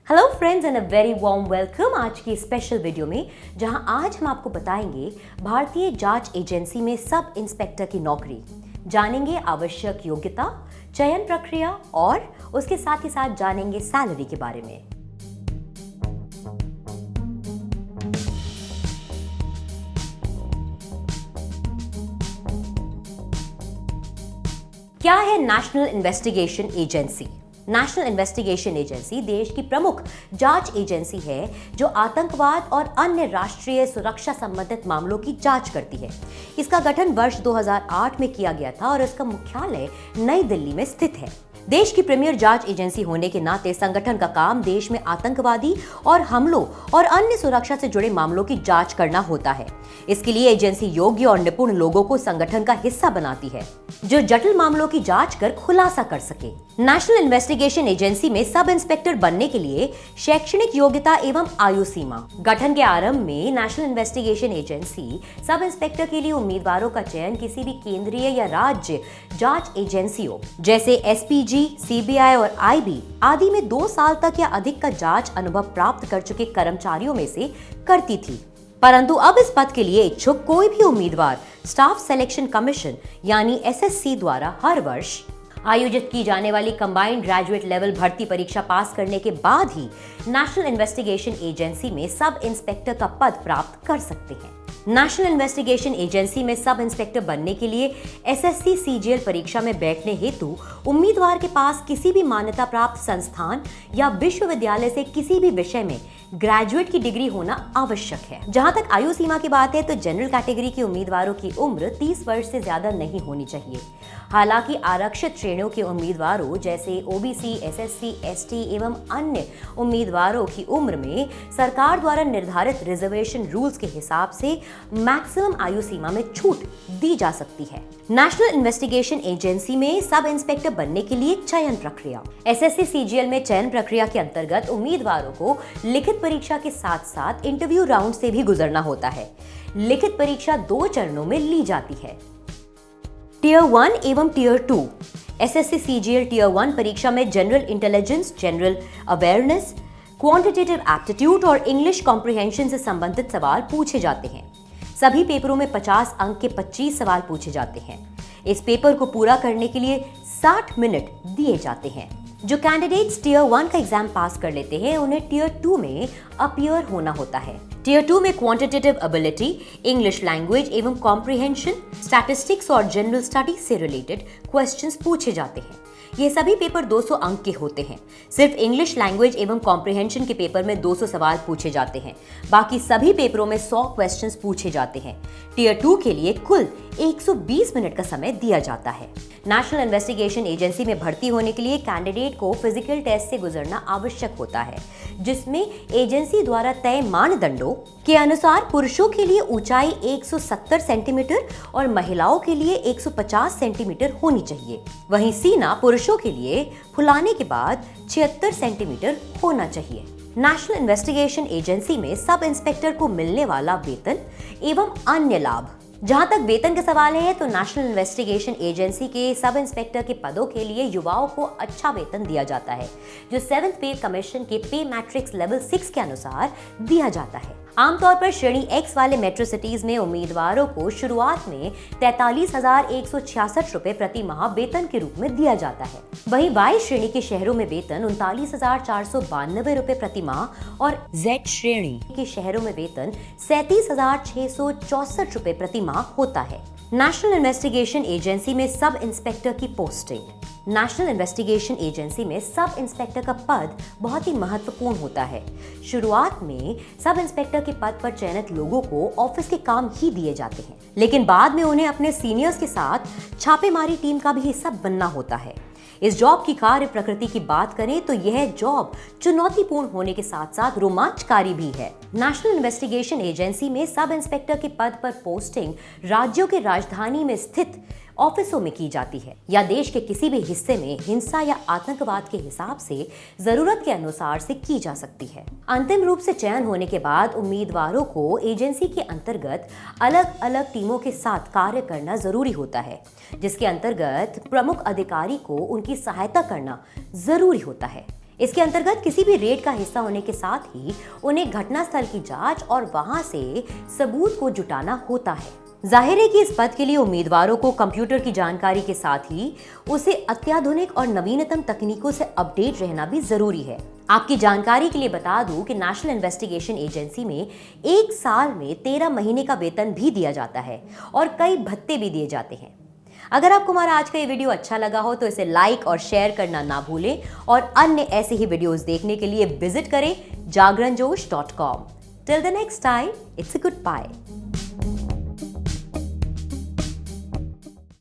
Hello friends and a very warm welcome आज की special video में, जहां आज हम आपको बताएंगे भारतीय जांच एजेंसी में सब इंस्पेक्टर की नौकरी। जानेंगे आवश्यक योग्यता, चयन प्रक्रिया और उसके साथ ही साथ जानेंगे सैलरी के बारे में। क्या है national investigation agency? National investigation agency देश की प्रमुख जांच एजेंसी है जो आतंकवाद और अन्य राष्ट्रीय सुरक्षा संबंधित मामलों की जांच करती है। इसका गठन वर्ष 2008 में किया गया था और इसका मुख्यालय नई दिल्ली में स्थित है। देश की प्रीमियर जांच एजेंसी होने के नाते संगठन का काम देश में आतंकवादी और हमलों और अन्य सुरक्षा से जुड़े मामलों की जांच करना होता है। इसके लिए एजेंसी योग्य और निपुण लोगों को संगठन का हिस्सा बनाती है जो जटिल मामलों की जांच कर खुलासा कर सके। नेशनल इन्वेस्टिगेशन एजेंसी में सब इंस्पेक्टर बनने के लिए शैक्षणिक योग्यता एवं आयु सीमा। गठन के आरंभ में national investigation agency sub inspector के लिए उम्मीदवारों का चयन किसी भी केंद्रीय या राज्य जांच एजेंसियों जैसे एसपीजी, सीबीआई और आईबी आदि में 2 साल तक या अधिक का जांच अनुभव प्राप्त कर चुके कर्मचारियों में से करती थी। परंतु अब इस पद के लिए इच्छुक कोई भी उम्मीदवार स्टाफ सिलेक्शन कमीशन यानी एसएससी द्वारा हर वर्ष आयोजित की जाने वाली कंबाइंड ग्रेजुएट लेवल भर्ती परीक्षा पास करने के बाद ही नेशनल इन्वेस्टिगेशन एजेंसी में सब इंस्पेक्टर का पद प्राप्त कर सकते हैं। नेशनल इन्वेस्टिगेशन एजेंसी में सब इंस्पेक्टर बनने के लिए एसएससी सीजीएल परीक्षा में बैठने हेतु उम्मीदवार के पास किसी भी मान्यता प्राप्त संस्थान या विश्वविद्यालय से किसी भी विषय में ग्रेजुएट की डिग्री होना आवश्यक है। जहां तक आयु सीमा की बात है तो जनरल कैटेगरी के उम्मीदवारों की उम्र 30 वर्ष से ज्यादा नहीं होनी चाहिए। हालांकि आरक्षित श्रेणियों के उम्मीदवारों जैसे ओबीसी, एसएससी, एसटी एवं अन्य उम्मीदवारों की उम्र में सरकार द्वारा निर्धारित रिजर्वेशन रूल्स के हिसाब से मैक्सिमम आयु सीमा में छूट दी जा सकती है। नेशनल इन्वेस्टिगेशन एजेंसी में सब इंस्पेक्टर बनने के लिए चयन प्रक्रिया। एसएससी सीजीएल में चयन प्रक्रिया के अंतर्गत उम्मीदवारों को लिखित परीक्षा के साथ साथ इंटरव्यू राउंड से भी गुजरना होता है। लिखित परीक्षा 2 चरणों में ली जाती है, टियर 1 एवं टियर 2। एसएससी सीजीएल टियर 1 परीक्षा में general intelligence, general awareness, quantitative aptitude और इंग्लिश कॉम्प्रिहेंशन से संबंधित सवाल पूछे जाते हैं। सभी पेपरों में 50 अंक के 25 सवाल पूछे जाते हैं। इस पेपर को पूरा करने के लिए 60 मिनट दिए जाते हैं। जो कैंडिडेट्स टियर 1 का एग्जाम पास कर लेते हैं उन्हें टियर 2 में अपीयर होना होता है। टियर 2 में क्वांटिटेटिव एबिलिटी, इंग्लिश लैंग्वेज एवं कॉम्प्रिहेंशन, स्टैटिस्टिक्स और जनरल स्टडीज से रिलेटेड क्वेश्चंस पूछे जाते हैं। ये सभी पेपर 200 अंक के होते हैं। सिर्फ इंग्लिश लैंग्वेज एवं कॉम्प्रिहेंशन के पेपर में 200 सवाल पूछे जाते हैं। बाकी सभी पेपरों में 100 क्वेश्चंस पूछे जाते हैं। टियर 2 के लिए कुल 120 मिनट का समय दिया जाता है। नेशनल इन्वेस्टिगेशन एजेंसी में भर्ती होने के लिए कैंडिडेट को फिजिकल टेस्ट से गुजरना आवश्यक होता है, जिसमें एजेंसी द्वारा तय मानदंडों के अनुसार पुरुषों के लिए ऊंचाई 170 सेंटीमीटर और महिलाओं के लिए 150 सेंटीमीटर होनी चाहिए। वहीं सीना पुरुषों के लिए फुलाने के बाद 76 सेंटीमीटर होना चाहिए। नेशनल इन्वेस्टिगेशन एजेंसी में सब इंस्पेक्टर को मिलने वाला वेतन एवं अन्य लाभ। जहां तक वेतन का सवाल है तो नेशनल इन्वेस्टिगेशन एजेंसी के सब इंस्पेक्टर के पदों के लिए युवाओं को अच्छा वेतन दिया जाता है, जो 7th पे कमीशन के पे मैट्रिक्स लेवल 6 के अनुसार दिया जाता है। आमतौर पर श्रेणी X वाले मेट्रो सिटीज में उम्मीदवारों को शुरुआत में 43,166 रुपए प्रति माह वेतन के रूप में दिया जाता है। वहीं Y श्रेणी के शहरों में वेतन 39,492 रुपए प्रति माह और Z श्रेणी के शहरों में वेतन 37,664 रुपए प्रति माह होता है। नेशनल इन्वेस्टिगेशन एजेंसी में सब इंस्पेक्टर की पोस्टिंग। नेशनल इन्वेस्टिगेशन एजेंसी में सब इंस्पेक्टर का पद बहुत ही महत्वपूर्ण होता है। शुरुआत में सब इंस्पेक्टर के पद पर चयनित लोगों को ऑफिस के काम ही दिए जाते हैं, लेकिन बाद में उन्हें अपने सीनियर्स के साथ छापेमारी टीम का भी हिस्सा बनना होता है। इस जॉब की कार्य प्रकृति की बात करें तो यह जॉब चुनौतीपूर्ण होने के साथ साथ रोमांचकारी भी है। नेशनल इन्वेस्टिगेशन एजेंसी में सब इंस्पेक्टर के पद पर पोस्टिंग राज्यों के राजधानी में स्थित ऑफिसों में की जाती है या देश के किसी भी हिस्से में हिंसा या आतंकवाद के हिसाब से जरूरत के अनुसार से की जा सकती है। अंतिम रूप से चयन होने के बाद उम्मीदवारों को एजेंसी के अंतर्गत अलग अलग टीमों के साथ कार्य करना जरूरी होता है, जिसके अंतर्गत प्रमुख अधिकारी को उनकी सहायता करना जरूरी होता है। इसके अंतर्गत किसी भी रेड का हिस्सा होने के साथ ही उन्हें घटनास्थल की जांच और वहां से सबूत को जुटाना होता है। जाहिर है कि इस पद के लिए उम्मीदवारों को कंप्यूटर की जानकारी के साथ ही उसे अत्याधुनिक और नवीनतम तकनीकों से अपडेट रहना भी जरूरी है। आपकी जानकारी के लिए बता दूं कि नेशनल इन्वेस्टिगेशन एजेंसी में 1 साल में 13 महीने का वेतन भी दिया जाता है और कई भत्ते भी दिए जाते हैं। अगर आपको हमारा आज का ये वीडियो अच्छा लगा हो तो इसे लाइक और शेयर करना ना भूलें और अन्य ऐसे ही वीडियोस देखने के लिए विजिट करें jagranjosh.com। Till the next time, it's a goodbye.